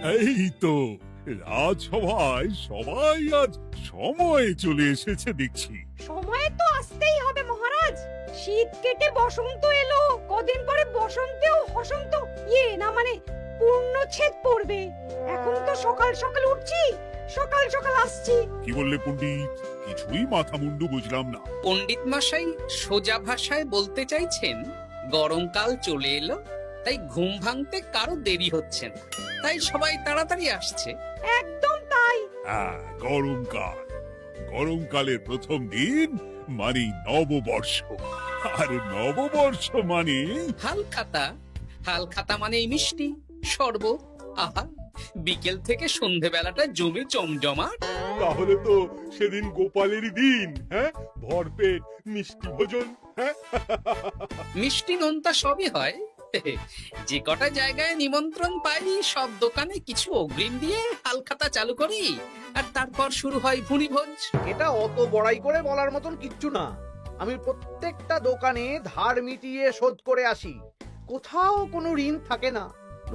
এই তো রাজসভায় সবাই আজ সময়ে চলে এসেছে দেখছি। সময় তো আসতেই হবে মহারাজ। শীত কেটে বসন্ত এলো, কদিন পরে বসন্তেও হসন্ত না মানে পূর্ণচ্ছেদ পড়বে। এখন তো সকাল সকাল উঠছি, সকাল সকাল আসছি। কি বললে পণ্ডিত? কিছুই মাথা মুন্ডু বুঝলাম না। পণ্ডিত মশাই সোজা ভাষায় বলতে চাইছেন গরমকাল চলে এলো, তাই ঘুম ভাঙতে কারো দেরি হচ্ছে না, তাই সবাই তাড়াতাড়ি আসছে। একদম তাই। হ্যাঁ, গরমকাল। গরমকালের প্রথম দিন মানে নববর্ষ, আর নববর্ষ মানে হালখাতা। হালখাতা মানে মিষ্টি শরবত। আহা, বিকেল থেকে সন্ধেবেলাটা জমে জমজমাট। তাহলে তো সেদিন গোপালেরই দিন, হ্যাঁ? ভরপেট মিষ্টি ভোজন, হ্যাঁ? মিষ্টি নোনতা সবই হয়। যে কটা জায়গায় নিমন্ত্রণ পাই সব দোকানে কিছু অগ্রিম দিয়ে হালখাতা চালু করি, আর তারপর শুরু হয় ভুনিভোজ। এটা অত বড়াই করে বলার মতন কিচ্ছু না। আমি প্রত্যেকটা দোকানে ধার মিটিয়ে শোধ করে আসি, কোথাও কোনো ঋণ থাকে না।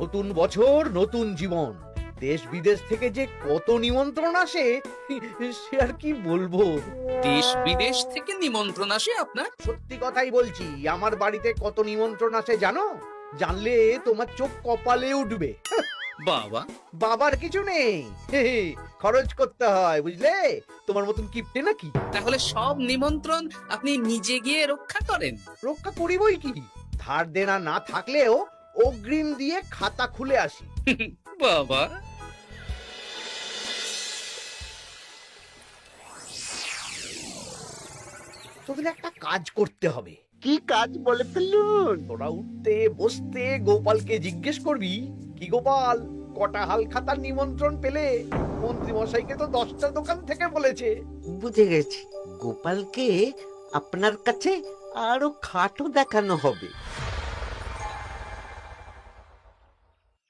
নতুন বছর নতুন জীবন, দেশ বিদেশ থেকে যে কত নিমন্ত্রণ আসে সে আর কি বলবো। দেশ বিদেশ থেকে নিমন্ত্রণ আসে আপনার? সত্যি কথাই বলছি, আমার বাড়িতে কত নিমন্ত্রণ আসে জানো? জানলে তোমার চোখ কপালে উঠবে। বাবা, বাবার কিছু নেই, খরচ করতে হয় বুঝলে। তোমার মতন কিপটে নাকি? তাহলে সব নিমন্ত্রণ আপনি নিজে গিয়ে রক্ষা করেন? রক্ষা করিবই কি, ধার দেনা না থাকলেও অগ্রিম দিয়ে খাতা খুলে আসি। বাবা, তোদের একটা কাজ করতে হবে। কি কাজ বলে ফেলুন? তোরা উঠতে বসতে গোপালকে জিজ্ঞেস করবি, কি গোপাল, কটা হাল খাতার নিমন্ত্রণ পেলে? মন্ত্রী মশাইকে তো 10টা দোকান থেকে বলেছে। বুঝে গেছি, গোপালকে আপনার কাছে আরো খাটো দেখানো হবে।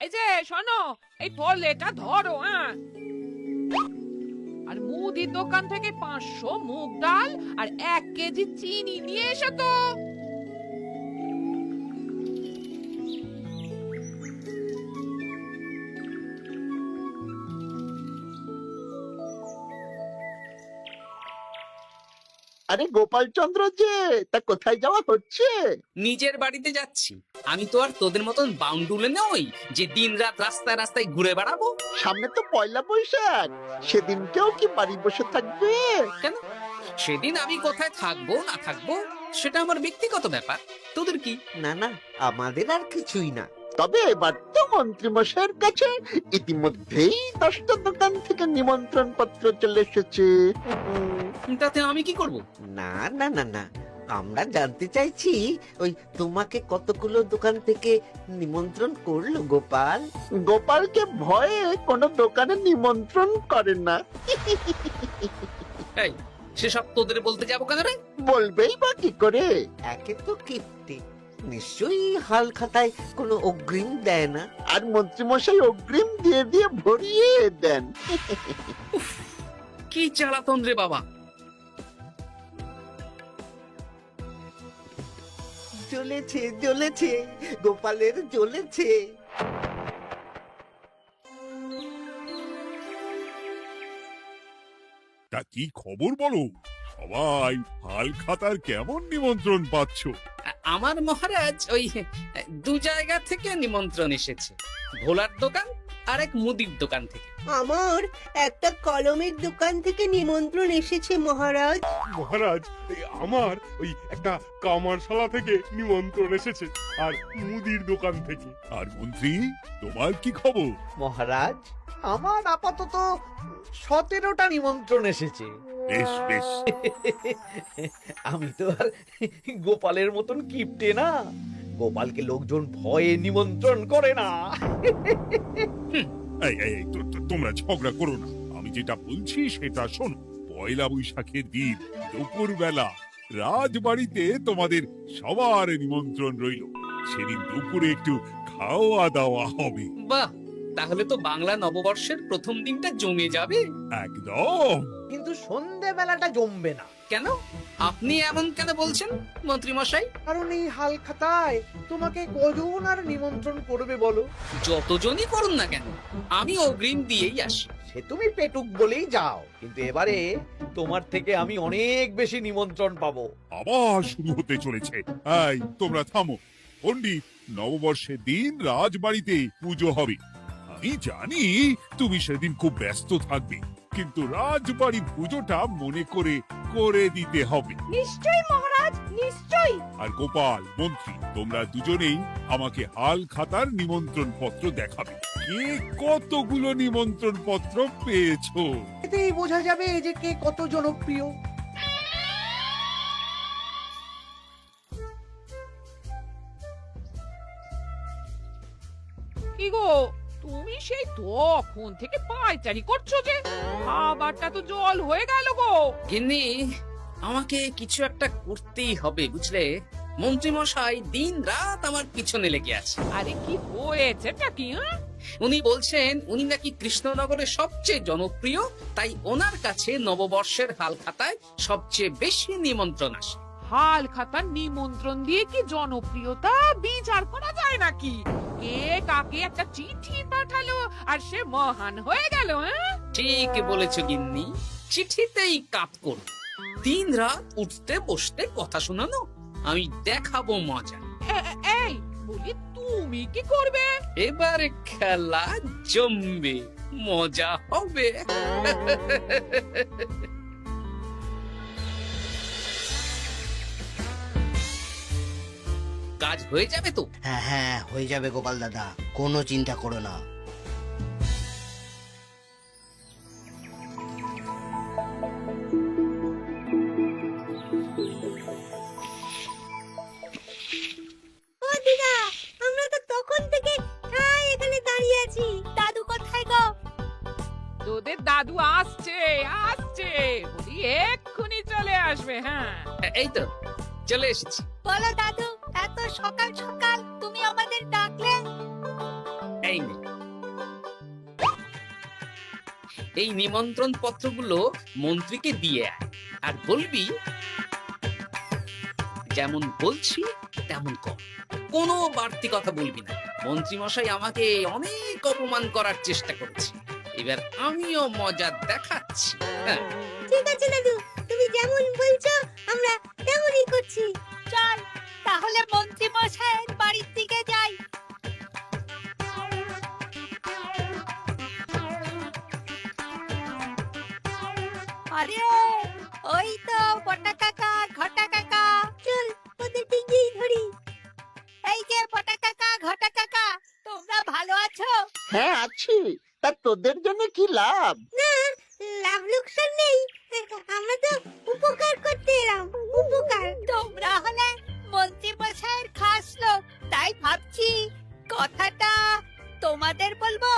এই যে শোনো, এই ফলেটা ধরো, হ্যাঁ? আর মুদির দোকান থেকে 500 মুগ ডাল আর 1 কেজি চিনি নিয়ে এসো তো। আরে গোপাল চন্দ্র যে, তা কোথায় যাওয়া হচ্ছে? নিজের বাড়িতে যাচ্ছি। আমি তো আর তোদের মতন বাউন্ডুলে নই যে দিন রাত রাস্তায় রাস্তায় ঘুরে বেড়াবো। সামনে তো পয়লা বৈশাখ, সেদিন কেউ কি বাড়ি বসে থাকবে? কেন? সেদিন আমি কোথায় থাকবো না থাকবো সেটা আমার ব্যক্তিগত ব্যাপার, তোদের কি? না না, আমাদের আর কিছুই না। তবে এবার তো মন্ত্রী মশাইয়ের কাছে ইতিমধ্যেই 10টা দোকান থেকে নিমন্ত্রণ পত্র চলে এসেছে। তাতে আমি কি করব? না না না না, আমরা জানতে চাইছি ওই তোমাকে কতগুলো দোকান থেকে নিমন্ত্রণ করলো গোপাল? গোপালকে ভয়ে কোনো দোকানে নিমন্ত্রণ করে না। এই, সেসব তোদের বলতে যাবো কেন রে? বলবেই বা কি করে? একে তো কিপ্টে, নিশ্চয়ই হাল খাতায় কোনো অগ্রিম দেয় না, আর মন্ত্রী মশাই অগ্রিম দিয়ে দিয়ে ভরিয়ে দেন। কি জ্বালাতন রে বাবা। জ্বলেছে জ্বলেছে, গোপালের জ্বলেছে। তা কি খবর বলো? সবাই হালখাতার কেমন নিমন্ত্রণ পাচ্ছ? আমার মহারাজ ওই 2 জায়গা থেকে নিমন্ত্রণ এসেছে, ভোলার দোকান আর এক মুদির দোকান থেকে। আমার একটা কলমের দোকান থেকে নিমন্ত্রণ এসেছে মহারাজ। মহারাজ, আমার ওই একটা কামারশালা থেকে নিমন্ত্রণ এসেছে, আর মুদির দোকান থেকে। আর মন্ত্রী, তোমার কি খবর? মহারাজ, আমার আপাতত 17টা নিমন্ত্রণ এসেছে। বেশ বেশ। আমি তো আর গোপালের মতন কিপটে না, গোপালকে লোকজন ভয়ে নিমন্ত্রণ করে না। এই এই এই, তোমরা ঝগড়া করো না। আমি যেটা বলছি সেটা শোনো। পয়লা বৈশাখের দিন দুপুর বেলা রাজবাড়িতে তোমাদের সবার নিমন্ত্রণ রইল। সেদিন দুপুরে একটু খাওয়া দাওয়া হবে। বাহ, তাহলে তো বাংলা নববর্ষের প্রথম দিনটা জমে যাবে। একদম। কিন্তু সন্ধেবেলাটা জমবে না। কেন আপনি এমন কেন বলছেন মন্ত্রী মশাই? কারণ এই হাল খাতায় তোমাকে কজন আর নিমন্ত্রণ করবে বলো? যতজনই করুন না কেন আমি অগ্রিম দিয়েই আসি। সে তুমি পেটুক বলেই যাও, কিন্তু এবারে তোমার থেকে আমি অনেক বেশি নিমন্ত্রণ পাবো। আবার শুরু হতে চলেছে। এই তোমরা থামো। পণ্ডিত, নববর্ষের দিন রাজবাড়িতে পুজো হবে। আমি জানি তুমি সেদিন খুব ব্যস্ত থাকবে, কিন্তু রাজবাড়ি পুজোটা মনে করে করে দিতে হবে। নিশ্চয়ই মহারাজ, নিশ্চয়ই। আর গোপাল, মন্ত্রী, তোমরা দুজনেই আমাকে হাল খাতার নিমন্ত্রণ পত্র দেখাবে। কে কতগুলো নিমন্ত্রণ পত্র পেয়েছো? এতেই বোঝা যাবে যে কে কত জনপ্রিয়। কি গো, তুমি সেই তখন থেকে পায়চারি করছো যে, খাবারটা তো জল হয়ে গেল গো। গিন্নি, আমাকে কিছু একটা করতেই হবে বুঝলে। মন্ত্রী মশাই দিন রাত আমার পিছনে লেগে আছে। আরে কি হয়েছেটা কি? হ্যাঁ? উনি বলছেন উনি নাকি কৃষ্ণনগরের সবচেয়ে জনপ্রিয়, তাই ওনার কাছে নববর্ষের হাল খাতায় সবচেয়ে বেশি নিমন্ত্রণ আসে। হাল খাতার নিমন্ত্রণ দিয়ে কি জনপ্রিয়তা বিচার করা যায় নাকি? কে কাকে একটা চিঠি পাঠালো আর সে মহান হয়ে গেল? হ্যাঁ, ঠিক বলেছ গিন্নি, চিঠিতেই কাপ করো। দিন রাত উঠতে বসতে কথা শোনানো, আমি দেখাবো মজা। এই বলি, তুমি কি করবে? এবার খেলা জমবে, মজা হবে। কাজ হয়ে যাবে তো? হ্যাঁ হ্যাঁ, হয়ে যাবে গোপাল দাদা, কোনো চিন্তা করো না। ও দিদা, আমরা তো তখন থেকে এখানে দাঁড়িয়ে আছি। দাদু কোথায় গো? তোদের দাদু আসছে আসছে, বলি এক্ষুনি চলে আসবে। হ্যাঁ, এই তো চলে এসেছি। বলো দাদু, এত সকাল সকাল তুমি আমাদের ডাকলে? এই নে। এই নিমন্ত্রণ পত্রগুলো মন্ত্রীকে দিয়ে আয়, আর বলবি যেমন বলছি তেমন কর, কোনো বাড়তি কথা বলবি না। মন্ত্রী মশাই আমাকে অনেক অপমান করার চেষ্টা করেছে, এবার আমিও মজা দেখাচ্ছি। হ্যাঁ, ঠিক আছে দাদু, তুমি যেমন বলছো আমরা তেমনই করছি। চল তাহলে মন্ত্রী মশাইয়ের বাড়ির দিকে যাই। আরে ওই তো পটা কাকা, ঘটা কাকা। চল ওদের দিকেই ধরি। এই যে পটা কাকা, ঘটা কাকা, তোমরা ভালো আছো? হ্যাঁ আছি, তা তোদের জন্য কি লাভ? না, লাভ লোকসান নেই, আমরা তো উপকার করতে এলাম। উপকার? তোমরা হলে মন্ত্রী মশাইয়ের খাস লোক, তাই ভাবছি কথাটা তোমাদের বলবো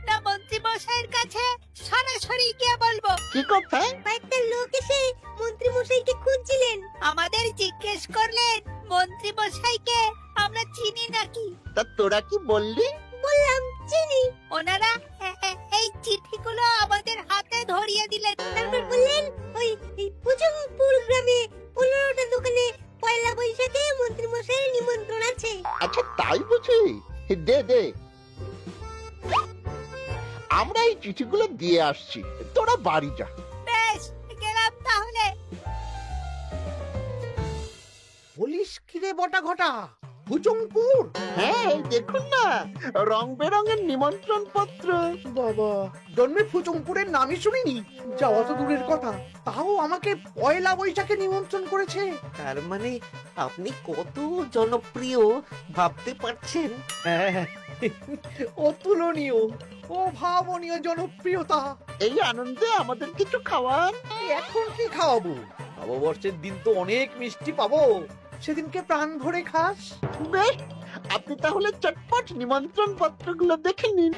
না মন্ত্রী মশাইয়ের কাছে সরাসরি গিয়ে বলবো। কি কথা? কয়েকটা লোক এসে মন্ত্রী মশাইকে খুঁজছিলেন, আমাদের জিজ্ঞেস করলেন মন্ত্রী মশাইকে আমরা চিনি নাকি। তা তোরা কি বললি? বললাম চিনি। ওনারা এই চিঠিগুলো আমাদের হাতে ধরিয়ে দিলেন, তারপর বললেন ওই পুজংপুর গ্রামে 15টা দোকানে পয়লা বৈশাখে মন্ত্রী মশাইয়ের নিমন্ত্রণ আছে। আচ্ছা তাই বুঝি? দে দে, আমরা এই চিঠিগুলো দিয়ে আসছি, তোরা বাড়ি যা। বেশ, গেলাম তাহলে। বলিস কিরে বটা ঘটা, ভুজংপুর? হ্যাঁ এই দেখুন না, রং বেরঙের নিমন্ত্রণ পত্র। বাবা, জন্মে ফুচুংপুরের নামই শুনিনি, যাওয়া তো দূরের কথা, তাও আমাকে পয়লা বৈশাখে নিমন্ত্রণ করেছে। তার মানে আপনি কত জনপ্রিয় ভাবতে পারছেন? হ্যাঁ, অতুলনীয়, অভাবনীয় জনপ্রিয়তা। এই আনন্দে আমাদের কিছু খাওয়ান। এখন কি খাওয়াবো? নববর্ষের দিন তো অনেক মিষ্টি পাবো, সেদিনকে প্রাণ ভরে খাস। বেশ, আপনি তাহলে চটপট নিমন্ত্রণ পত্রগুলো দেখে নিন।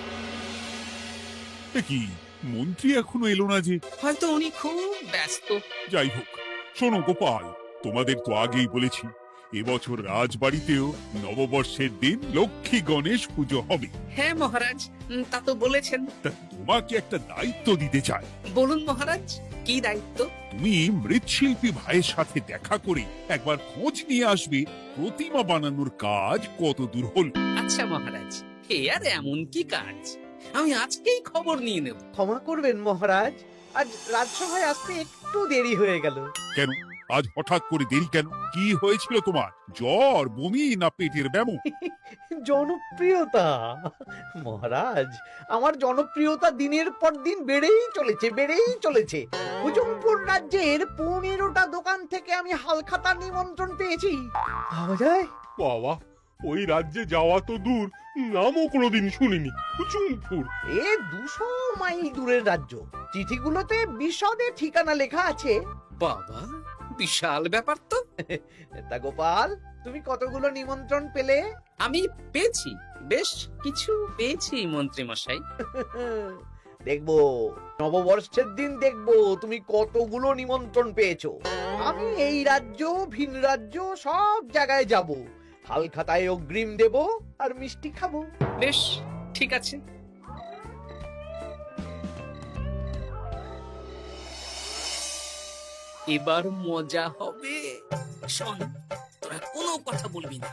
এ কি, মন্ত্রী এখনো এলো না যে? হয়তো উনি খুব ব্যস্ত। যাই হোক, শোনো গোপাল, তোমাদের তো আগেই বলেছি এবছর রাজবাড়িতেও নববর্ষের দিন লক্ষ্মী গণেশ পুজো হবে। হ্যাঁ মহারাজ, তা তো বলেছেন। তা তোমাকে একটা দায়িত্ব দিতে চাই। বলুন মহারাজ, কি দায়িত্ব? তুমি মৃৎশিল্পী ভাইয়ের সাথে দেখা করে একবার খোঁজ নিয়ে আসবে প্রতিমা বানানোর কাজ কত দূর হল। আচ্ছা মহারাজ, এ আর এমন কি কাজ, আমি আজকেই খবর নিয়ে নেব। ক্ষমা করবেন মহারাজ, আজ রাজসভায় আসতে একটু দেরি হয়ে গেল। কেন আজ হঠাৎ করে দেরি কেন? কি হয়েছিল তোমার? জ্বর, বমি না পেটের ব্যামো? জনপ্রিয়তা মহারাজ, আমার জনপ্রিয়তা দিনের পর দিন বেড়েই চলেছে। হুজুমপুর রাজ্যের 15টা দোকান থেকে আমি হালখাতার নিমন্ত্রণ পেয়েছি। ভাবা যায়? বাবা, ওই রাজ্যে যাওয়া তো দূর, নামও কোনোদিন শুনিনি। হুজুমপুর। এ 200 মাইল দূরের রাজ্য। চিঠিগুলোতে বিশদে ঠিকানা লেখা আছে। বাবা, বিশাল ব্যাপার তো। তা গোপাল, তুমি কতগুলো নিমন্ত্রণ পেলে? আমি পেয়েছি, বেশ কিছু পেয়েছি মন্ত্রী মশাই। দেখবো নববর্ষের দিন দেখবো তুমি কতগুলো নিমন্ত্রণ পেয়েছো। আমি এই রাজ্য ভিন রাজ্য সব জায়গায় যাব, হালখাতায় অগ্রিম দেব আর মিষ্টি খাবো। বেশ, ঠিক আছে। এবার মজা হবে। শোন, তোরা কোনো কথা বলবি না,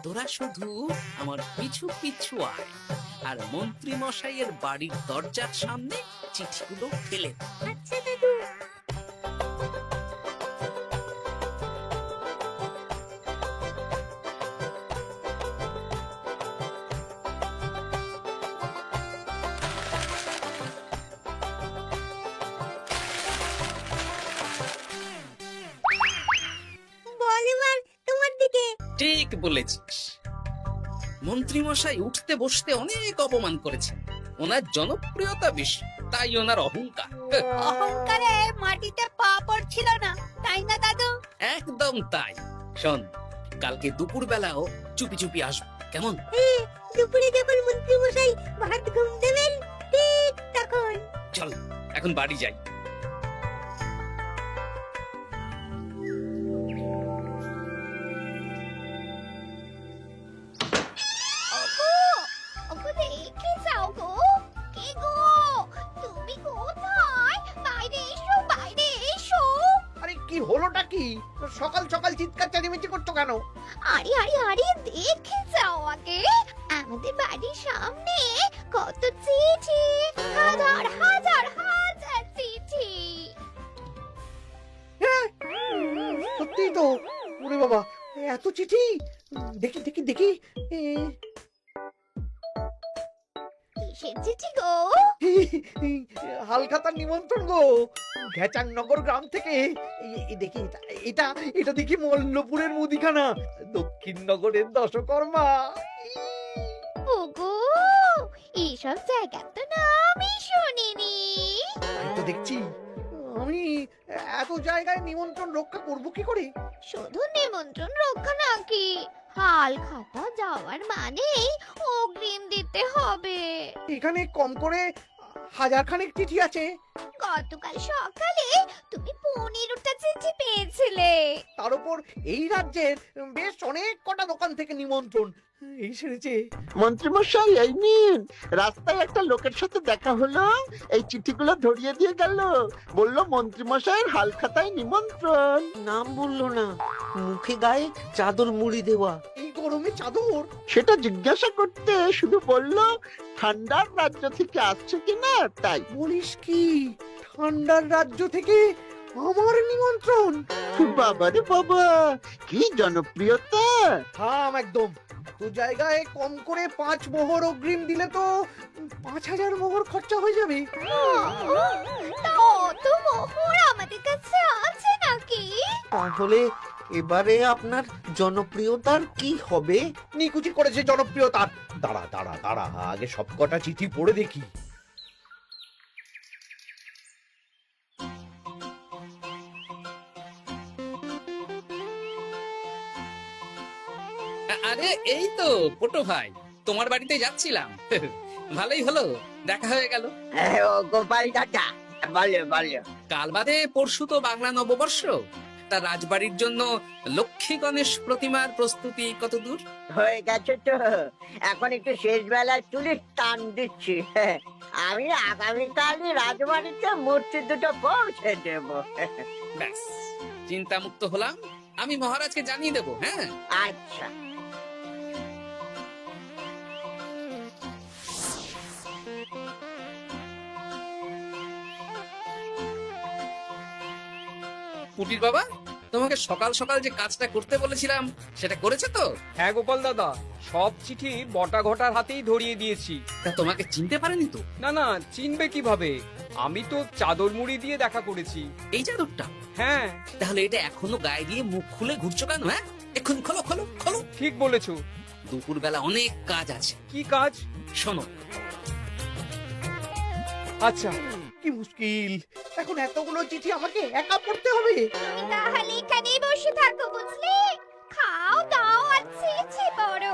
তোরা শুধু আমার পিছু পিছু আয়, আর মন্ত্রী মশাইয়ের বাড়ির দরজার সামনে চিঠিগুলো ফেলে দে। আচ্ছা দাদু। বল এবার তোমার দিকে। ঠিক বলেছিস, মন্ত্রী মশাই উঠতে বসতে অনেক অপমান করেছেন। ওনার জনপ্রিয়তা বেশি, তাই ওনার অহংকার। অহংকারে মাটিতে পা পড়ছিল না, তাই না দাদু? একদম তাই। শোন, কালকে দুপুর বেলাও চুপি চুপি আসবো, কেমন? দুপুরে যখন মন্ত্রী মশাই ভাত ঘুম দেবেন, ঠিক তখন। চল এখন বাড়ি যাই। ওগো, ওগো দেখে যাও গো। কে গো? তুমি কোথায়? বাইরে এসো, বাইরে এসো। আরে কি হলোটা কি? সকাল সকাল চিৎকার চেঁচামেচি করছো কেন? আরে আরে আরে দেখে যাও আগে। আমাদের বাড়ির সামনে কত চিঠি, হাজার হাজার হাজার চিঠি। সত্যি তো, ওরে বাবা, এত চিঠি! দেখি দেখি দেখি। কিসের চিঠি গো? হালখাতার নিমন্ত্রণ গো, ঘেচাংনগর গ্রাম থেকে। দেখি এটা এটা দেখি মল্লপুরের মুদিখানা, দক্ষিণনগরের দশকর্মা। ওগো, এইসব জায়গা তো নামই শুনিনি। তাই তো দেখছি। আমি এত জায়গায় নিমন্ত্রণ রক্ষা করব কি করে? শুধু নিমন্ত্রণ রক্ষা নাকি, হালখাতা যাওয়ার মানেই অগ্রিম দিতে হবে। এখানে কম করে 1000 খানেক চিঠি আছে। গতকাল সকালে তুমি 15টা চিঠি পেয়েছিলে। তার উপর এই রাজ্যের বেশ অনেক কটা দোকান থেকে নিমন্ত্রণ এই সেরেছে। মন্ত্রীমশাই, এই নিন। রাস্তায় একটা লোকের সাথে দেখা হলো, এই চিঠিগুলো ধরিয়ে দিয়ে গেল, বললো মন্ত্রীমশাইয়ের হালখাতায় নিমন্ত্রণ। নাম বললো না, মুখে গায়ে চাদর মুড়ি দেওয়া। এই গরমে চাদর? সেটা জিজ্ঞাসা করতে শুধু বললো ঠান্ডার রাজ্য থেকে আসছে কিনা তাই। বলিস কি, ঠান্ডার রাজ্য থেকে আমার নিমন্ত্রণ? বাবারে বাবা, কি জনপ্রিয়তা! থাম একদম। তো জায়গায় কম করে 5 মোহর অগ্রিম দিলে তো 5000 মোহর খরচা হয়ে যাবে। তা অত মোহর আমাদের কাছে আছে নাকি? তাহলে এবারে আপনার জনপ্রিয়তার কি হবে? নিকুচি করেছে জনপ্রিয়তার। দাঁড়া দাঁড়া দাঁড়া, আগে সবকটা চিঠি পড়ে দেখি। আরে এই তো পটু ভাই, তোমার বাড়িতে যাচ্ছিলাম। ভালোই হলো, দেখা হয়ে গেল। গোপাল দাদা, বলো বলো। কাল বাদে পরশু তো বাংলা নববর্ষ, তা রাজবাড়ির জন্য লক্ষ্মী গণেশ প্রতিমার প্রস্তুতি কত দূর? হয়ে গেছে তো, এখন একটু শেষ বেলায় তুলে টান দিচ্ছি। আমি আগামীকালই রাজবাড়িতে মূর্তি দুটো পৌঁছে দেব। ব্যাস, চিন্তা মুক্ত হলাম। আমি মহারাজকে জানিয়ে দেবো। হ্যাঁ, আচ্ছা। পুটির বাবা, তোমাকে সকাল সকাল যে কাজটা করতে বলেছিলাম সেটা করেছে তো? হ্যাঁ গোপাল দাদা, সব চিঠি বটা ঘটার হাতেই ধরিয়ে দিয়েছি। তা তোমাকে চিনতে পারেনি তো? না না, চিনবে কিভাবে? আমি তো চাদর মুড়ি দিয়ে দেখা করেছি। এই চাদরটা? হ্যাঁ, তাহলে এটা এখনো গায়ে দিয়ে মুখ খুলে ঘুরছো কেন? হ্যাঁ, এক্ষুনি খোলো খোলো খোলো। ঠিক বলেছো। দুপুরবেলা অনেক কাজ আছে। কি কাজ? শোনো, আচ্ছা। কি মুশকিল, এখন এতগুলো চিঠি আমাকে একা পড়তে হবে। তাহলে এখানেই বসে থাকো, বুঝলে? খাও দাও আর ছি বড়।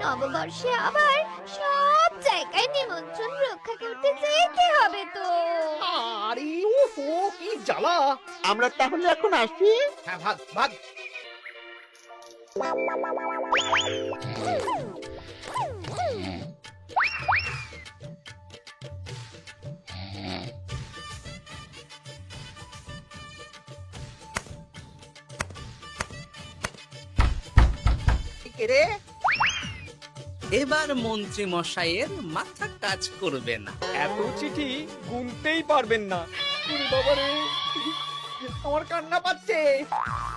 নববর্ষে আবার সব জায়গায় নিমন্ত্রণ রক্ষা করতে যেতে হবে তো। আরে ওহো, কি জ্বালা। আমরা তাহলে এখন আসি। হ্যাঁ, ভাগ ভাগ। কে রে? এবার মন্ত্রী মশাইয়ের মাথা কাজ করবে না। এত চিঠি গুনতেই পারবেন না। ওরে বাবারে, আমার কান্না পাচ্ছে।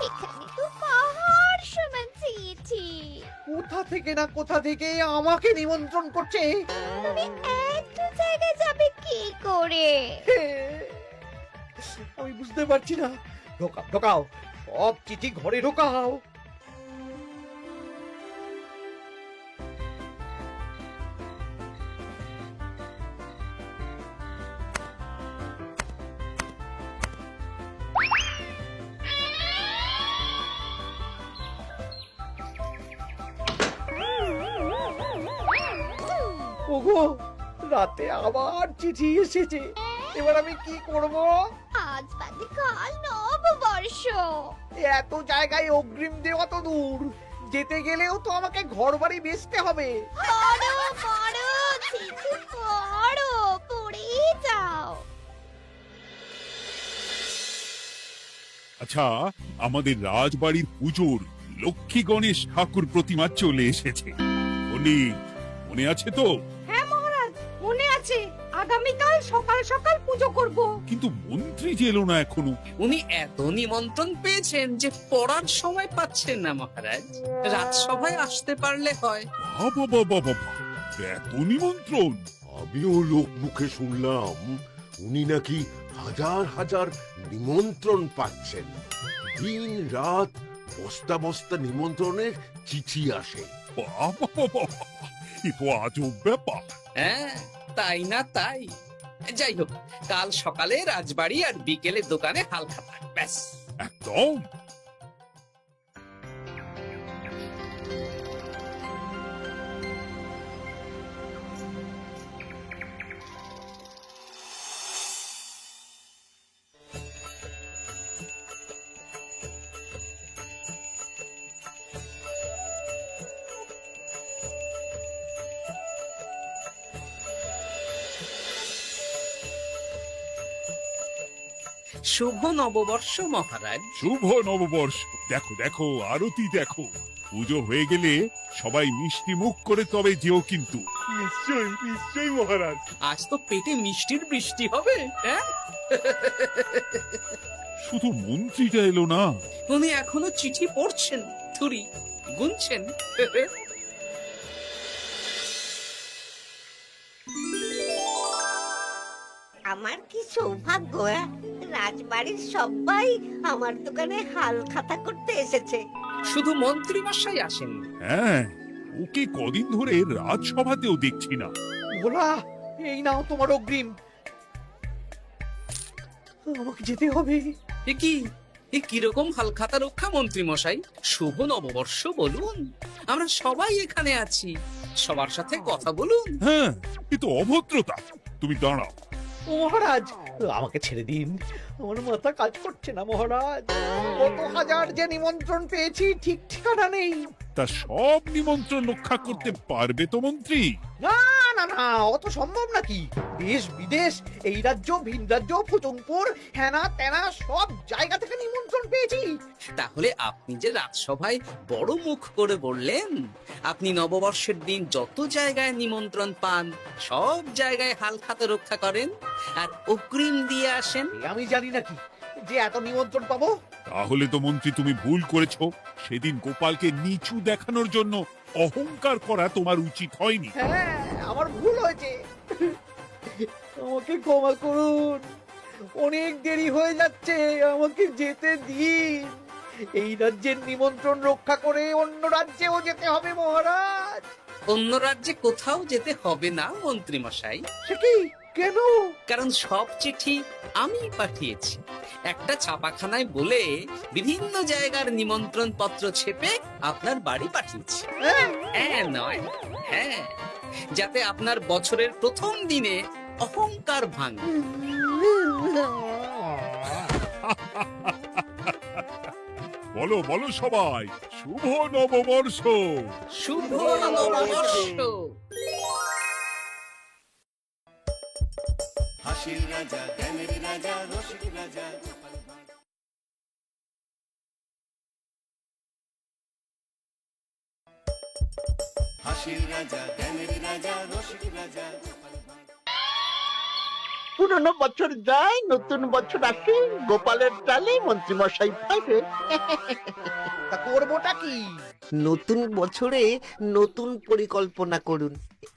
এখানে তো পাহাড় সমান চিঠি। কোথা থেকে না কোথা থেকে আমাকে নিমন্ত্রণ করছে। তুমি এত জায়গায় যাবে কি করে? আমি বুঝতে পারছি না। ঢোকাও ঢোকাও, সব চিঠি ঘরে ঢোকাও। ওগো, রাতে আবার চিঠি এসেছে। এবার আমি কি করব? আজ বাদে কাল নববর্ষ। এত জায়গায় অগ্রিম দেওয়া তো দূর, যেতে গেলেও তো আমাকে ঘর বাড়ি বেচতে হবে। পড়ো পড়ো চিঠি পড়ো, পড়েই যাও। আচ্ছা, আমাদের রাজবাড়ির পুজোর লক্ষ্মী গণেশ ঠাকুর প্রতিমা চলে এসেছে। মনে আছে তো? হ্যাঁ মহারাজ, মনে আছে। আগামীকাল সকাল সকাল পুজো করব। কিন্তু মন্ত্রী যে এলো না এখনো। উনি এত নিমন্ত্রণ পেয়েছেন যে পড়ার সময় পাচ্ছেন না মহারাজ। রাজসভায় আসতে পারলে হয়। বাবা বাবা বাবা, এত নিমন্ত্রণ! আমিও লোক মুখে শুনলাম উনি নাকি হাজার হাজার নিমন্ত্রণ পাচ্ছেন। দিন রাত বস্তা বস্তা নিমন্ত্রণের চিঠি আসে। বাবা বাবা, এ তো আজব ব্যাপার। হ্যাঁ, তাই না তাই। যাই হোক, কাল সকালে রাজবাড়ি আর বিকেলে দোকানে হালখাতা। ব্যাস। একদম। শুভ নববর্ষ মহারাজ। শুভ নববর্ষ। দেখো দেখো, আরতি দেখো। পুজো হয়ে গেলে সবাই মিষ্টি মুখ করে তবে যেও কিন্তু। নিশ্চয়ই নিশ্চয়ই মহারাজ। আজ তো পেটে মিষ্টির বৃষ্টি হবে। হ্যাঁ, শুধু মন্ত্রীটা এলো না। উনি এখনো চিঠি পড়ছেন, থুরি গুনছেন। আমার কি সৌভাগ্য! রাজবাড়ির সবাই আমার দোকানে হাল খাতা করতে এসেছে। শুধু মন্ত্রী মশাই আসেন। হ্যাঁ, ওকে কদিন ধরে রাজসভাতেও দেখছি না। ভোলা, এই নাও তোমার অগ্রিম। আমাকে যেতে হবে। এ কিরকম হালখাতা রক্ষা মন্ত্রী মশাই? শুভ নববর্ষ বলুন, আমরা সবাই এখানে আছি। সবার সাথে কথা বলুন। হ্যাঁ, এ তো অভদ্রতা। তুমি দাঁড়াও। ও মহারাজ, আমাকে ছেড়ে দিন, আমার মাথা কাজ করছে না মহারাজ। কত হাজার যে নিমন্ত্রণ পেয়েছি ঠিক ঠিকানা নেই। তা সব নিমন্ত্রণ রক্ষা করতে পারবে তো মন্ত্রী? না না না, অত সম্ভব নাকি? দেশ বিদেশ, এই রাজ্য ভিন রাজ্য, ফুটুংপুর, হেনা তেনা সব জায়গা থেকে নিমন্ত্রণ পেয়েছি। তাহলে আপনি যে রাজসভায় বড় মুখ করে বললেন আপনি নববর্ষের দিন যত জায়গায় নিমন্ত্রণ পান সব জায়গায় হালখাতা রক্ষা করেন আর অগ্রিম দিয়ে আসেন। এ আমি জানি নাকি যে এত নিমন্ত্রণ পাবো? তাহলে তো মন্ত্রী তুমি ভুল করেছো। সেদিন গোপালকে নিচু দেখানোর জন্য অহংকার করা তোমার উচিত হয়নি। হ্যাঁ, আমার ভুল হয়েছে, আমাকে ক্ষমা করুন। অনেক দেরি হয়ে যাচ্ছে, আমাকে যেতে দিন। এই রাজ্যের নিমন্ত্রণ রক্ষা করে অন্য রাজ্যেও যেতে হবে মহারাজ। অন্য রাজ্যে কোথাও যেতে হবে না মন্ত্রী মশাই, সে কি? কেন? কারণ সব চিঠি আমি পাঠিয়েছি। একটা ছাপাখানায় বলে বিভিন্ন জায়গার নিমন্ত্রণ পত্র ছেপে আপনার বাড়ি পাঠিয়েছি। হ্যাঁ? হ্যাঁ নয় হ্যাঁ, যাতে আপনার বছরের প্রথম দিনে অহংকার ভাঙে। বলো বলো সবাই, শুভ নববর্ষ। শুভ নববর্ষ। হাসির রাজা, জ্ঞানের রাজা, রসিক রাজা। হাসির রাজা, জ্ঞানের রাজা, রসিক রাজা। পুরনো বছর যায়, নতুন বছর আসে, গোপালের টালে মন্ত্রী মশাই পাবে। তা করবোটা কি? নতুন বছরে নতুন পরিকল্পনা করুন,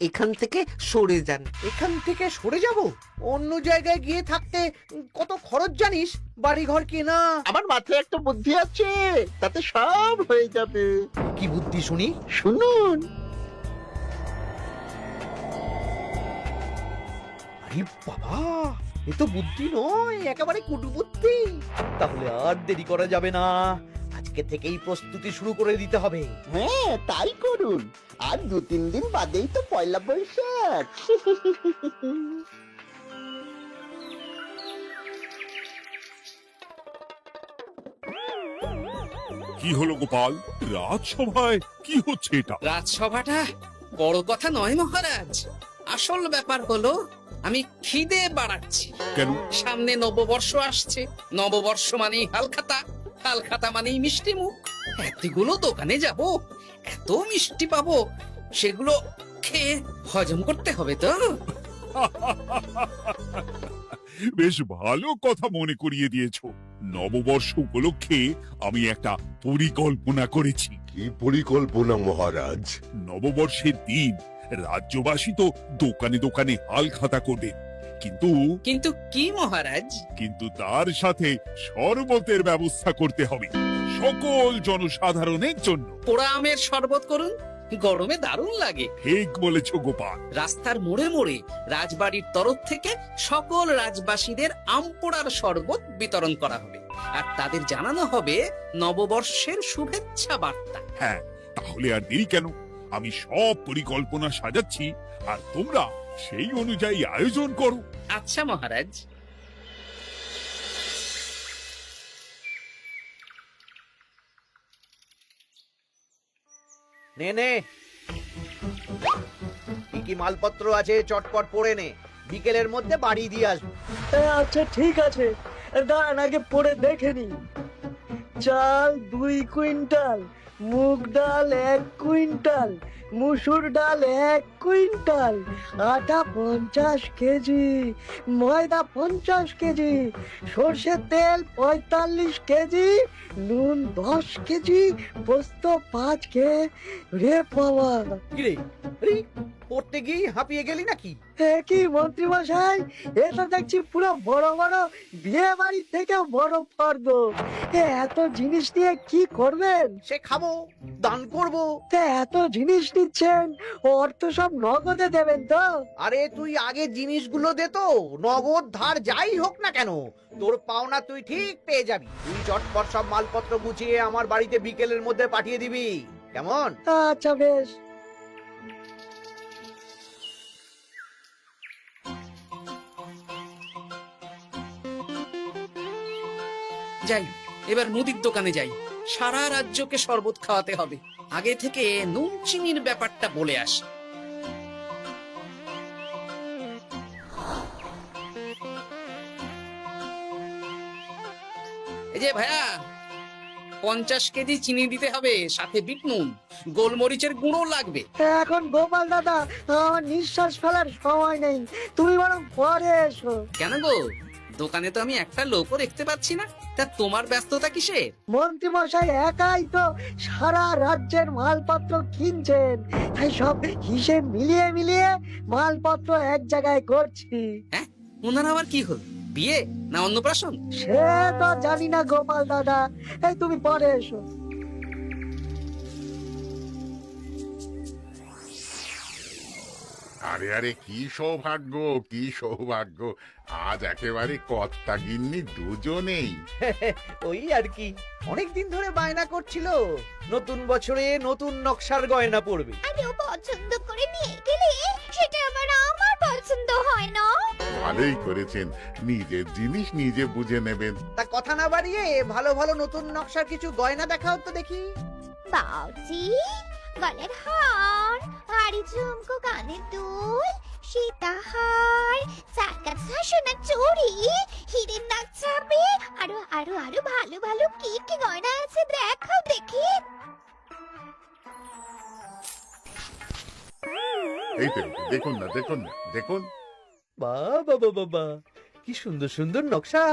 এখান থেকে সরে যান। এখান থেকে সরে যাব? অন্য জায়গায় গিয়ে থাকতে কত খরচ জানিস? বাড়ি ঘর কেনা। আমার মাথায় একটা বুদ্ধি আছে, তাতে সব হয়ে যাবে। কি বুদ্ধি শুনি? শুনুন। আরে বাবা, এ তো বুদ্ধি নয়, একেবারে কুটবুদ্ধি। তাহলে আর দেরি করা যাবে না, আজকে থেকেই প্রস্তুতি শুরু করে দিতে হবে। হ্যাঁ, তাই করুন। আর 2-3 দিন বাদেই তো পয়লা বৈশাখ। কি হলো গোপাল, রাজসভায় কি হচ্ছে এটা? রাজসভাটা বড় কথা নয় মহারাজ, আসল ব্যাপার হলো আমি খিদে বাড়াচ্ছি। কেন? সামনে নববর্ষ আসছে, নববর্ষ মানেই হালখাতা, হালখাতা মানেই মিষ্টি মুখ। এতগুলো দোকানে যাব, এত মিষ্টি পাবো, সেগুলো খেয়ে হজম করতে হবে তো। বেশ ভালো কথা মনে করিয়ে দিয়েছো। নববর্ষ উপলক্ষে আমি একটা পরিকল্পনা করেছি। কি পরিকল্পনা মহারাজ? নববর্ষের দিন রাজ্যবাসী তো দোকানে দোকানে হালখাতা করবে, কিন্তু কিন্তু কি মহারাজ? কিন্তু তার সাথে শরবতের ব্যবস্থা করতে হবে সকল জনসাধারণের জন্য। পোড়া আমের শরবত করুন, গরমে দারুণ লাগে। ঠিক বলেছ গোপাল। রাস্তার মোড়ে মোড়ে রাজবাড়ির তরফ থেকে সকল রাজবাসীদের আম পোড়ার শরবত বিতরণ করা হবে, আর তাদের জানানো হবে নববর্ষের শুভেচ্ছা বার্তা। হ্যাঁ, তাহলে আর দেরি কেন? আমি সব পরিকল্পনা সাজাচ্ছি, আর তোমরা সেই অনুযায়ী আয়োজন করো। আচ্ছা মহারাজ। নে নে, কি কি মালপত্র আছে চটপট পড়ে নে, বিকেলের মধ্যে বাড়ি দিয়ে আসবো। আচ্ছা ঠিক আছে, দাঁড়ান আগে পড়ে দেখে নি। চাল 2 কুইন্টাল, মুগ ডাল 1 কুইন্টাল, মুসুর ডাল 1 কুইন্টাল, আটা 50 কেজি, ময়দা 50 কেজি, সর্ষের তেল 45 কেজি, নুন 10 কেজি, পোস্ত 5 কেজি। রে বাবা, কি রে, আরে পড়তে গিয়ে হাঁপিয়ে গেলি নাকি? কি মন্ত্রী মশাই, এটা দেখছি পুরো বড় বড় বিয়ে বাড়ি থেকে বড় ফর্দ। এত জিনিস নিয়ে কি করবেন? সে খাবো, দান করবো। এত জিনিস নিচ্ছেন, অর্থ সব নগদে দেবেন তো? আরে তুই আগে জিনিসগুলো দে তো, নগদ ধার যাই হোক না কেন, তোর পাওনা তুই ঠিক পেয়ে যাবি। তুই চটপট সব মালপত্র গুছিয়ে আমার বাড়িতে বিকেলের মধ্যে পাঠিয়ে দিবি, কেমন? আচ্ছা বেশ। যাই, এবার মুদির দোকানে যাই। সারা রাজ্যকে শরবত খাওয়াতে হবে। আগে থেকে নুন চিনির ব্যাপারটা বলে আসি। এই যে ভাইয়া, 50 কেজি চিনি দিতে হবে, সাথে বিট নুন, গোলমরিচের গুঁড়ো লাগবে। এখন গোপাল দাদা আমার নিঃশ্বাস ফেলার সময় নেই, তুমি বরং পরে এসো। কেন গো, দোকানে তো আমি একটা লোকও দেখতে পাচ্ছি না, তা তোমার ব্যস্ততা কিসে? মন্ত্রী মশাই একাই তো সারা রাজ্যের মালপত্র কিনছেন, তাই সব হিসেব মিলিয়ে মিলিয়ে মালপত্র এক জায়গায় করছি। হ্যাঁ, ওনার আবার কি হল, বিয়ে না অন্নপ্রাশন? সে তো জানি না গোপাল দাদা, এই তুমি পরে এসো। আরে আরে, কি সৌভাগ্য, কি সৌভাগ্য! আজ একেবারে কর্তা গিন্নি দুজনেই। ওই আর কি, অনেকদিন ধরে বায়না করছিল নতুন বছরে নতুন নকশার গয়না পরবে। আরে ও পছন্দ করে নিয়ে গেলে সেটা আবার আমার পছন্দ হয় না। ভালোই করেছেন, নিজের জিনিস নিজে বুঝে নেবেন। তা কথা না বাড়িয়ে ভালো ভালো নতুন নকশার কিছু গয়না দেখাও তো দেখি। বাউজি, গলার হার, হাড়ি ঝুমকো, কানের দুল, সীতাহার, চাকাছা সোনা চুড়ি, হিরের নাক ছাপে, আরো আরো আরো ভালো ভালো কি কি গয়না আছে দেখাও দেখি। এই তো, দেখুন না, দেখুন না, দেখুন। বাবা বাবা, কি সুন্দর সুন্দর নকশা!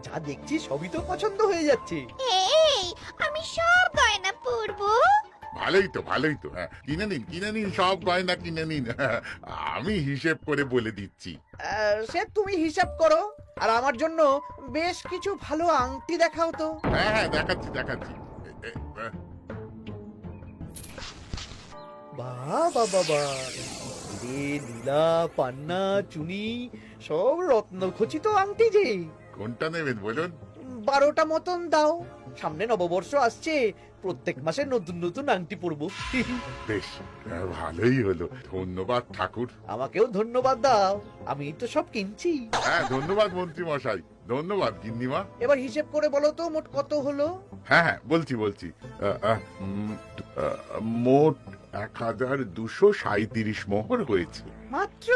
যা দেখছি সবই তো পছন্দ হয়ে যাচ্ছে। এই, আমি সব গয়না পরবো। ভালোই তো, ভালোই তো। হ্যাঁ, কিনে নিন, কিনে নিন, সব গয়না কিনে নিন। আমি হিসেব করে বলে দিচ্ছি। সে তুমি হিসাব করো, আর আমার জন্য বেশ কিছু ভালো আংটি দেখাও তো। হ্যাঁ হ্যাঁ, দেখাচ্ছি দেখাচ্ছি। বাবা বাবা, হিরে, নীলা, পান্না, চুনি, সব রত্ন খচিত আংটি যে। কোনটা নেবেন বলুন? 12টা মতন দাও, সামনে নববর্ষ আসছে, প্রত্যেক মাসে নতুন নতুন আংটি পরবো। বেশ, ভালোই হলো। ধন্যবাদ ঠাকুর। আমাকেও ধন্যবাদ দাও, আমি তো সব কিনছি। হ্যাঁ, ধন্যবাদ মন্ত্রী মশাই, ধন্যবাদ গিন্নিমা। এবার হিসেব করে বলো তো মোট কত হলো। হ্যাঁ হ্যাঁ, বলছি বলছি। মোট 1237 মোহর হয়েছে। মাত্র?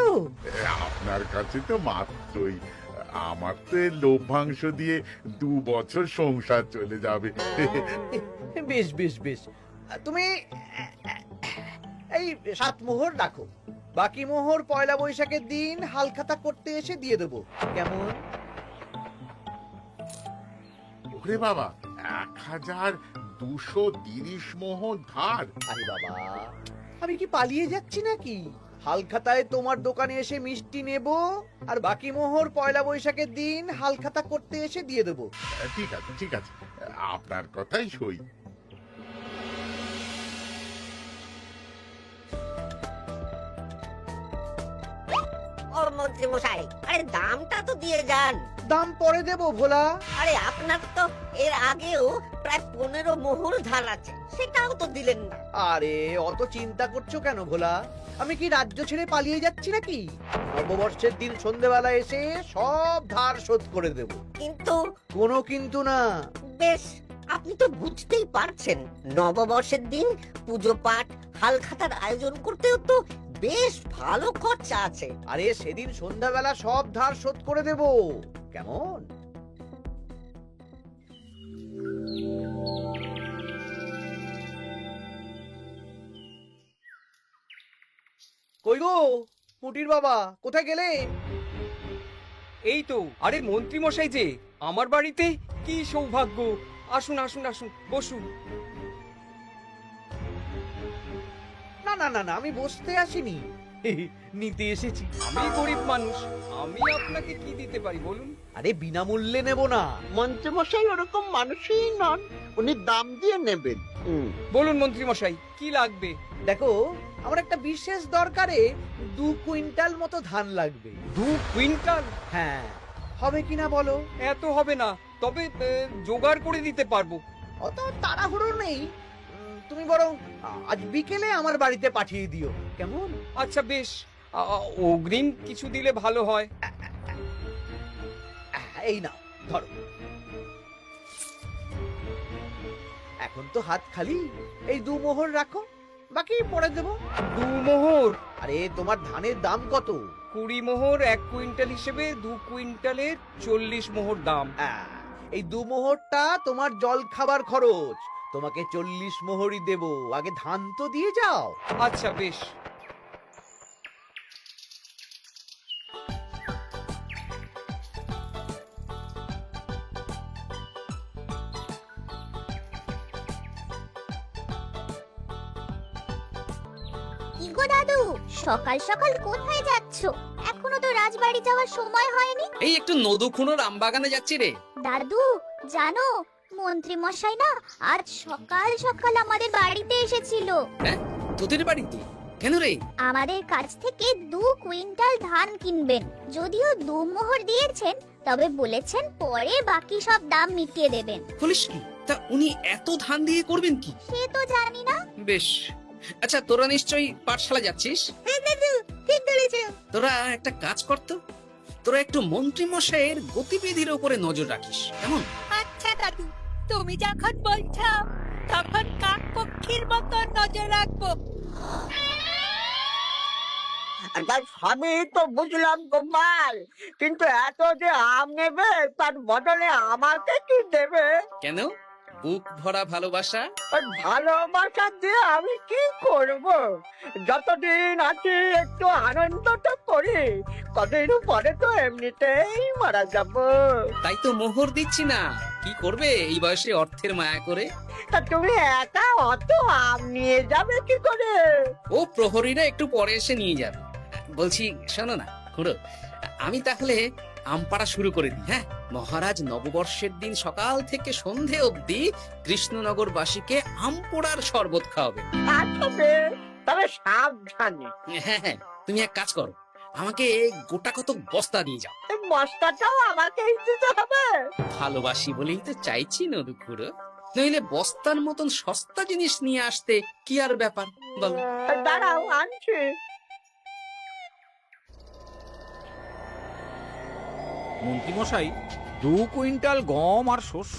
আপনার কাছে তো মাত্রই। আমার তো এই লভ্যাংশ দিয়ে 2 বছর সংসার চলে যাবে। বেশ বেশ বেশ, তুমি এই 7 মোহর রাখো, বাকি মোহর পয়লা বৈশাখের দিন হালখাতা করতে এসে দিয়ে দেবো, কেমন? ওরে বাবা, 1230 মোহর ধার! আরে বাবা, আমি কি পালিয়ে যাচ্ছি নাকি? হালখাতায় তোমার দোকানে এসে মিষ্টি নেব, আর বাকি মোহর পয়লা বৈশাখের দিন হালখাতা করতে এসে দিয়ে দেবো। ঠিক আছে, ঠিক আছে, আপনার কথাই সই। ও মন্ত্রী মশাই, আরে দামটা তো দিয়ে যান। দাম পরে দেবো ভোলা। আরে আপনার তো এর আগেও প্রায় 15 মোহর ধার আছে, সেটাও তো দিলেন না। আরে অত চিন্তা করছো কেন ভোলা? আমি কি রাজ্য ছেড়ে পালিয়ে যাচ্ছি নাকি? নববর্ষের দিন সন্ধেবেলা এসে সব ধার শোধ করে দেব। কিন্তু কোনো কিন্তু না। বেশ, আপনি তো বুঝতেই পারছেন, নববর্ষের দিন পুজো পাঠ, হালখাতার আয়োজন করতেও তো বেশ ভালো খরচা আছে। আরে সেদিন সন্ধ্যাবেলা সব ধার শোধ করে দেব, কেমন? কই গো পুটির বাবা, কোথায় গেলে? এই তো, আরে মন্ত্রী মশাই যে আমার বাড়িতে, কি সৌভাগ্য! আসুন আসুন আসুন, বসুন। না না না না, আমি বসতে আসিনি, নিতে এসেছি। আমি গরিব মানুষ, আমি আপনাকে কি দিতে পারি বলুন? আরে বিনামূল্যে নেব না। মন্ত্রী মশাই ওরকম মানুষই নন, উনি দাম দিয়ে নেবেন। বলুন মন্ত্রী মশাই, কি লাগবে? দেখো, আমার একটা বিশেষ দরকারে 2 কুইন্টাল মতো ধান লাগবে। 2 কুইন্টাল? হ্যাঁ, হবে কিনা বলো? এত হবে না, তবে জোগাড় করে দিতে পারবো। অত তাড়াহুড়ো নেই, তুমি বরং আজ বিকেলে আমার বাড়িতে পাঠিয়ে দিও, কেমন? আচ্ছা বেশ, অগ্রিম কিছু দিলে ভালো হয়। এই নাও, ধরো। এখন তো হাত খালি, এই 2 মোহর রাখো, বাকি পরে দেবো। 2 মোহর? আরে তোমার ধানের দাম কত? 20 মোহর 1 কুইন্টাল হিসেবে 2 কুইন্টালের 40 মোহর দাম। এই 2 মোহরটা তোমার জল খাবার খরচ, তোমাকে 40 মোহরই দেব। আগে ধান তো দিয়ে যাও। আচ্ছা বেশ। কি গো দাদু, সকাল সকাল কোথায় যাচ্ছ? এখনো তো রাজবাড়ি যাওয়ার সময় হয়নি। এই একটু নদুখুনোর আমবাগানে যাচ্ছি রে। দাদু জানো, মন্ত্রী মশাই না আজ সকাল সকাল আমাদের বাড়িতে এসেছিল। হ্যাঁ, তোদের বাড়িতে? কেন রে? আমাদের কাছ থেকে 2 কুইন্টাল ধান কিনবেন। যদিও 2 মোহর দিয়েছেন, তবে বলেছেন পরে বাকি সব দাম মিটিয়ে দেবেন। বলিস কি? তা উনি এত ধান দিয়ে করবেন কি? সে তো জানি না। বেশ। আচ্ছা, তোরা নিশ্চয়ই পাঠশালা যাচ্ছিস? হ্যাঁ দাদু, ঠিক ধরেছো। তোরা একটা কাজ করতো, তোরা একটু মন্ত্রী মশাইয়ের গতিবিধির উপরে নজর রাখিস, কেমন? আচ্ছা দাদু, তুমি যখন বলছো তখন কাক পক্ষীর মতো নজর রাখবো। সবই তো বুঝলাম গোপাল, কিন্তু এত যে আম নেবে তার বদলে আমাকে কি দেবে? কেন? বুক ভরা ভালোবাসা। ভালোবাসা দিয়ে আমি কি করব? যতদিন আছি একটু আনন্দ তো করি, কদিন পরে তো এমনিতেই মারা যাব। তাই তো মোহর দিচ্ছি না। কি করবে এই বয়সে অর্থের মায়া করে? তা তুমি একা অত আম নিয়ে যাবে কি করে? ও প্রহরীরা একটু পরে এসে নিয়ে যাবে। বলছি শোনো না খুড়ো, আমি তাহলে আম পাড়া শুরু করে দিই। হ্যাঁ, মহারাজ নববর্ষের দিন সকাল থেকে সন্ধে অবধি কৃষ্ণনগরবাসীকে আম পোড়ার শরবত খাওয়াবে। তবে সাবধানে। হ্যাঁ হ্যাঁ, তুমি এক কাজ করো, আমাকে গোটা কত বস্তা দিয়ে যাও। বস্তাটাও আমাকেই দিতে হবে? ভালোবাসি বলেই তো চাইছি নদু খুড়ো, নইলে বস্তার মতন সস্তা জিনিস নিয়ে আসতে কি আর ব্যাপার বলো? দাঁড়াও, আনছি। মন্ত্রীমশাই, 2 কুইন্টাল গম আর শস্য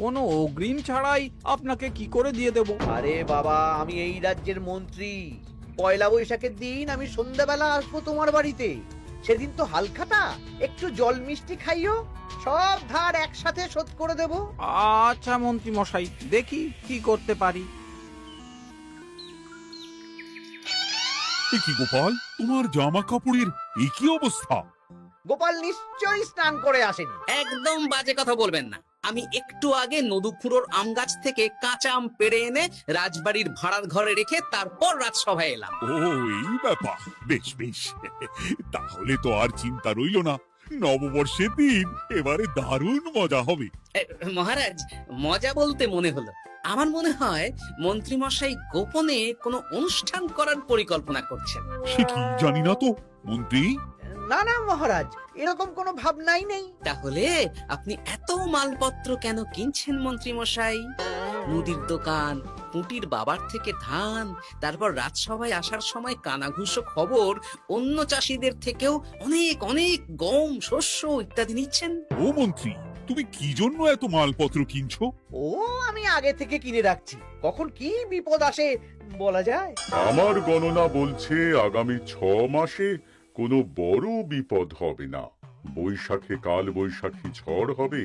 কোনো অগ্রিম ছাড়াই আপনাকে কি করে দিয়ে দেব? আরে বাবা, আমি এই রাজ্যের মন্ত্রী। পয়লা বৈশাখের দিন আমি সন্ধ্যাবেলা আসবো তোমার বাড়িতে। সেদিন তো হালখাতা, একটু জল মিষ্টি খাইও, সব ধার একসাথে শোধ করে দেব। আচ্ছা মন্ত্রীমশাই, দেখি কি করতে পারি। এ কি গোপাল, তোমার জামা কাপড়ের এই কি অবস্থা? গোপাল নিশ্চয়ই স্নান করে আসেনি। একদম বাজে কথা বলবেন না। আমি একটু আগে নদুখুড়োর আম গাছ থেকে কাঁচা আম পেড়ে এনে রাজবাড়ির ভাড়ার ঘরে রেখে তারপর রাজসভায় এলাম। ও এই ব্যাপার, বেশ বেশ। তাহলে তো আর চিন্তা রইল না, নববর্ষের দিন এবারে দারুণ মজা হবে। মহারাজ, মজা বলতে মনে হলো, আমার মনে হয় মন্ত্রী মশাই গোপনে কোনো অনুষ্ঠান করার পরিকল্পনা করছেন। সে কি জানি না তো মন্ত্রী। না না মহারাজ, এরকম কোনো ভাবনাই নেই। তাহলে আপনি এত মালপত্র কেন কিনছেন মন্ত্রী মশাই? মুদির দোকান, পুঁটির বাবার থেকে ধান, তারপর রাজসভায় আসার সময় কানাঘুষো খবর অন্য চাষিদের থেকেও অনেক অনেক গম, শস্য ইত্যাদি নিচ্ছেন। ও মন্ত্রী, তুমি কি জন্য এত মালপত্র কিনছো? ও আমি আগে থেকে কিনে রাখছি, কখন কি বিপদ আসে বলা যায়। আমার গণনা বলছে আগামী 6 মাসে কোনো বড় বিপদ হবে না। বৈশাখে কাল বৈশাখী ঝড় হবে,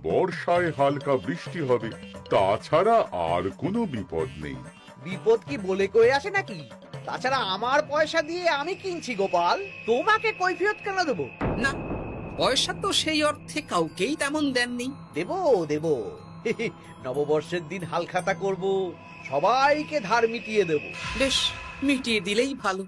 বর্ষায় হালকা বৃষ্টি হবে, তাছাড়া আর কোনো বিপদ নেই। বিপদ কি বলে কয়ে আসে নাকি? তাছাড়া আমার পয়সা দিয়ে আমি কিনছি গোপাল, তোমাকে কৈফিয়ত কেন দেবো? না, পয়সা তো সেই অর্থে কাউকেই তেমন দেননি। দেবো দেবো, নববর্ষের দিন হালখাতা করব, সবাইকে ধার মিটিয়ে দেব। বেশ, মিটিয়ে দিলেই ভালো।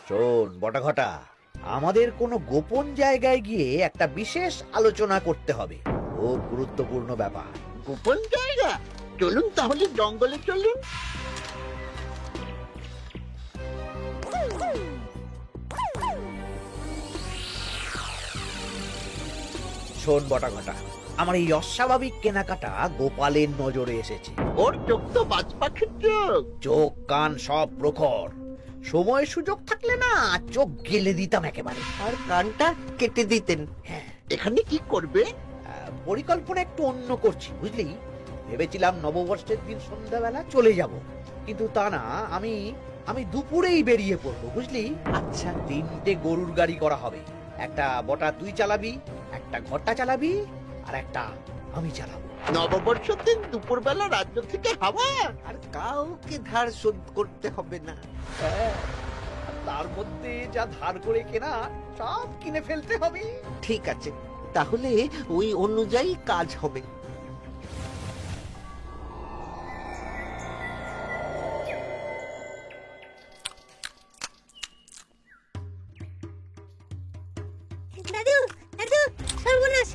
শোন বটাঘটা, আমাদের কোনো গোপন জায়গায় গিয়ে একটা বিশেষ আলোচনা করতে হবে, খুব গুরুত্বপূর্ণ ব্যাপার। গোপন জায়গা? চলুন তাহলে জঙ্গলে চলুন। শোন বটাঘটা, আমার এই অস্বাভাবিক কেনাকাটা গোপালের নজরে এসেছে। ওর চোখ তো বাজ পাখির চোখ। চোখ কান সব প্রখর। সময় সুযোগ থাকলে না চোখ গেলে দিতাম একেবারে। আর কানটা কেটে দিতেন। হ্যাঁ, এখানে কি করবে? পরিকল্পনা একটু অন্য করছি বুঝলি। ভেবেছিলাম নববর্ষের দিন সন্ধ্যাবেলা চলে যাব, কিন্তু তা না, আমি দুপুরেই বেরিয়ে পড়বো বুঝলি। আচ্ছা, 3টে গরুর গাড়ি করা হবে। একটা বটা তুই চালাবি, একটা ঘটা চালাবি, আর একটা আমি চালাবো। নববর্ষের দিন দুপুরবেলা রাজ্য থেকে হাওয়া, আর কাউকে ধার শোধ করতে হবে না। হ্যাঁ, আর তার মধ্যে যা ধার করে কেনা সব কিনে ফেলতে হবে। ঠিক আছে, তাহলে ওই অনুযায়ী কাজ হবে। দাদু দাদু, সর্বনাশ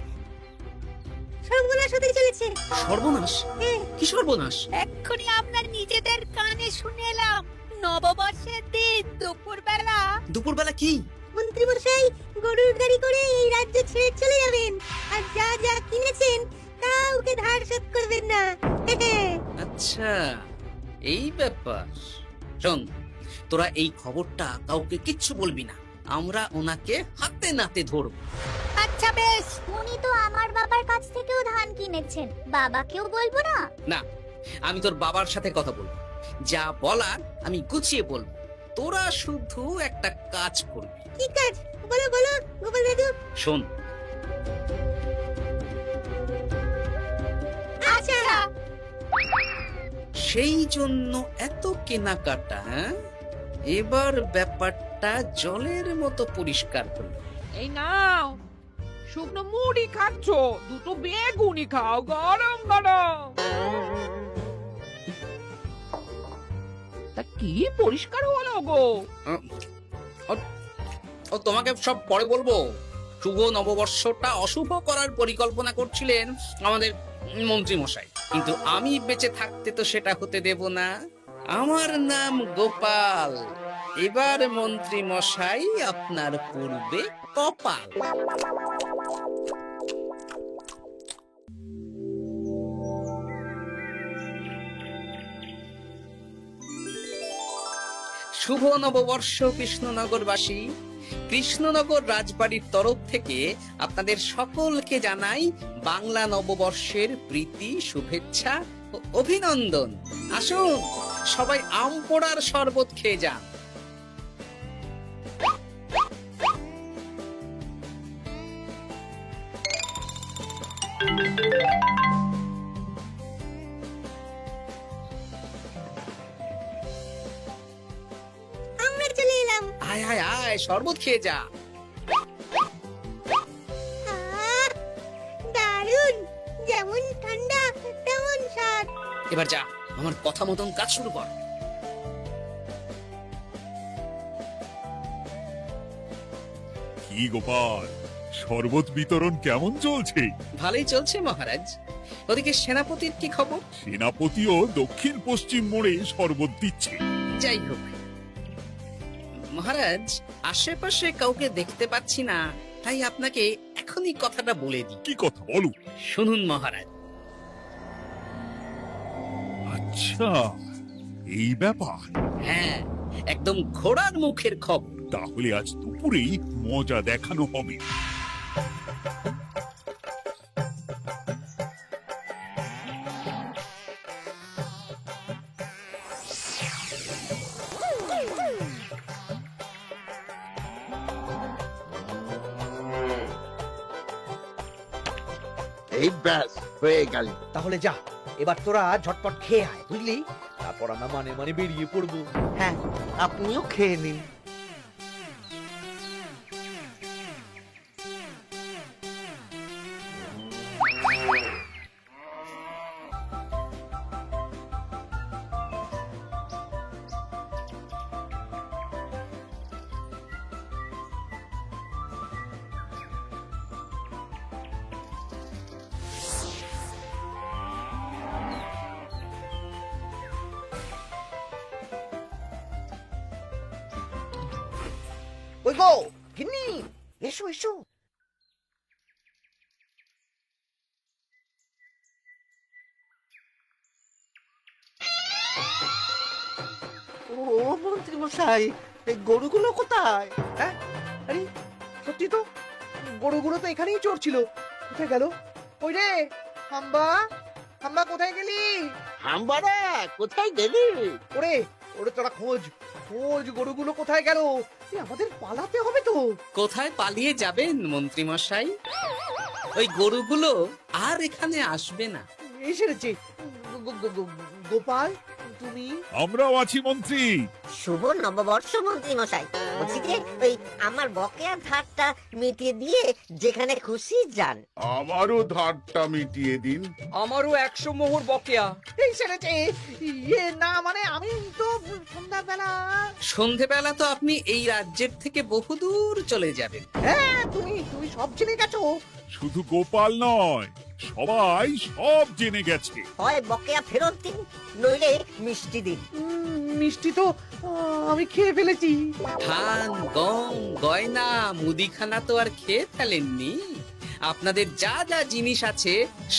সর্বনাশ হতে চলেছে। সর্বনাশ? কি সর্বনাশ? এক্ষুনি আপনার নিজেদের কানে শুনে এলাম, নববর্ষের দিন দুপুরবেলা দুপুরবেলা কি? মন্ত্রী মশাই গরুর গাড়ি করে এই রাজ্য ছেড়ে চলে যাবেন, আর যা যা কিনেছেন কাউকে ধার শোধ করবেন না। আচ্ছা, এই ব্যাপার। শোন, তোরা এই খবরটা কাউকে কিচ্ছু বলবি না, আমরা ওনাকে হাতে নাতে ধরবো। আচ্ছা বেশ। উনি তো আমার বাবার কাছ থেকেও ধান কিনেছেন, বাবাকেও বলবো না? না, আমি তোর বাবার সাথে কথা বলবো, যা বলার আমি গুছিয়ে বলবো। তোরা শুধু একটা কাজ করবি। কি কাজ? বলো বলো গোপাল দাদু। শোন, আচ্ছা। সেই জন্য এত কেনাকাটা, হ্যাঁ? এবার ব্যাপারটা জলের মতো পরিষ্কার হলো। এই নাও, শুকনো মুড়ি খাচ্ছ, দুটো বেগুনি খাও গরম গরম। তা কি পরিষ্কার হলো গো? ও তোমাকে সব পরে বলবো। শুভ নববর্ষটা অশুভ করার পরিকল্পনা করছিলেন আমাদের মন্ত্রী মশাই, কিন্তু আমি বেঁচে থাকতে তো সেটা হতে দেব না। আমার নাম গোপাল। এবার মন্ত্রী মশাই আপনার পূর্বে কপাল। শুভ নববর্ষ কৃষ্ণনগরবাসী। কৃষ্ণনগর রাজবাড়ির তরফ থেকে আপনাদের সকলকে জানাই বাংলা নববর্ষের প্রীতি, শুভেচ্ছা ও অভিনন্দন। আসুন সবাই আম পোড়ার শরবত খেয়ে যান। আমরা চলে এলাম। আয় আয় আয়, শরবত খেয়ে যা। আহ, দারুণ, যেমন ঠান্ডা তেমন স্বাদ। এবার যা, আমার কথা মতন কাজ শুরু কর। কি গোপাল, শরবত বিতরণ কেমন চলছে? ভালোই চলছে মহারাজ। ওদিকে সেনাপতির কি খবর? সেনাপতিও দক্ষিণ পশ্চিম মোড়ে শরবত দিচ্ছে। যাই হোক মহারাজ, আশেপাশে কাউকে দেখতে পাচ্ছি না, তাই আপনাকে এখনই কথাটা বলে দিই। কি কথা বলো? শুনুন মহারাজ। আচ্ছা, এই ব্যাপার। হ্যাঁ, একদম ঘোড়ার মুখের খবর। তাহলে আজ দুপুরেই মজা দেখানো হবে। এই ব্যাস হয়ে গেল। তাহলে যা, এবার তোরা ঝটপট খেয়ে আয় বুঝলি, তারপর আমরা মানে মানে বেরিয়ে পড়বো। হ্যাঁ, আপনিও খেয়ে নিন। ওই গো গিন্নি, এসো এসো। ও মন্ত্রী মশাই এই গরুগুলো কোথায়? হ্যাঁ আরে সত্যি তো, গরুগুলো তো এখানেই চড়ছিল। কোথায় গেল? ওই রে হাম্বা, হাম্বা কোথায় গেলি? হাম্বারা কোথায় গেলি? ওরে ওরে তোরা খোঁজ খোঁজ, গরুগুলো কোথায় গেল? আমাদের পালাতে হবে তো। কোথায় পালিয়ে যাবেন মন্ত্রী মশাই? ওই গরুগুলো আর এখানে আসবে না। এসেছে গোপাল, তুমি? আমরাও আছি মন্ত্রী। শুভ নববর্ষ মন্ত্রী মশাই। বলছি যে ওই আমার বকেয়া ধারটা মিটিয়ে দিয়ে যেখানে খুশি যান। আমারও ধারটা মিটিয়ে দিন। আমারও 100 মোহর বকেয়া। এই সেরেছে ইয়ে না, মানে আমি তো সন্ধ্যাবেলা। সন্ধেবেলা তো আপনি এই রাজ্যের থেকে বহুদূর চলে যাবেন। হ্যাঁ তুমি তুমি সব জেনে গেছো। শুধু গোপাল নয়, সবাই সব জেনে গেছে। হয় বকেয়া ফেরত দিন, নইলে মিষ্টি দিন। মিষ্টি তো আমি খেয়ে ফেলেছি। ধান, গম, গয়না, মুদিখানা তো আর খেয়ে ফেলেননি। আপনাদের যা যা জিনিস আছে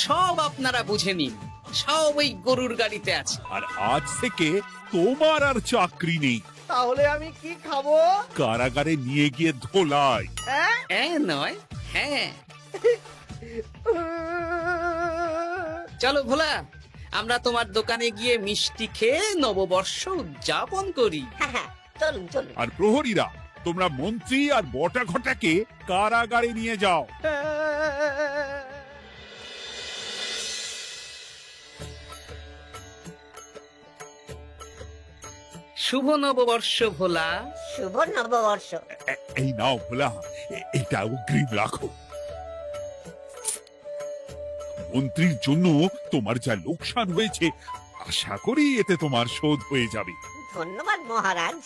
সব আপনারা বুঝে নিন। সব ওই গরুর গাড়িতে আছে। আর আজ থেকে তোমার আর চাকরি নেই। তাহলে আমি কি খাবো? কারাগারে নিয়ে গিয়ে ধোলাই। হ্যাঁ নয় হ্যাঁ। চলো ভোলা, আমরা তোমার দোকানে গিয়ে মিষ্টি খেয়ে নববর্ষ উদযাপন করি। চলুন চলুন। আর প্রহরীরা, তোমরা মন্ত্রী আর বটা ঘটাকে কারাগারে নিয়ে যাও। শুভ নববর্ষ ভোলা। শুভ নববর্ষ। এই নাও ভোলা, এটা অগ্রিম রাখো। মন্ত্রীর জন্য তোমার যা লোকসান হয়েছে, আশা করি এতে তোমার শোধ হয়ে যাবে। ধন্যবাদ মহারাজ।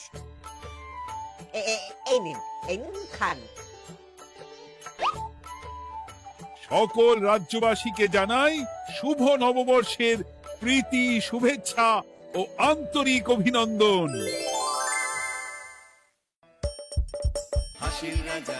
এই নিন, এই নিন খান। সকল রাজ্যবাসীকে জানাই শুভ নববর্ষের প্রীতি, শুভেচ্ছা ও আন্তরিক অভিনন্দন। হাসির রাজা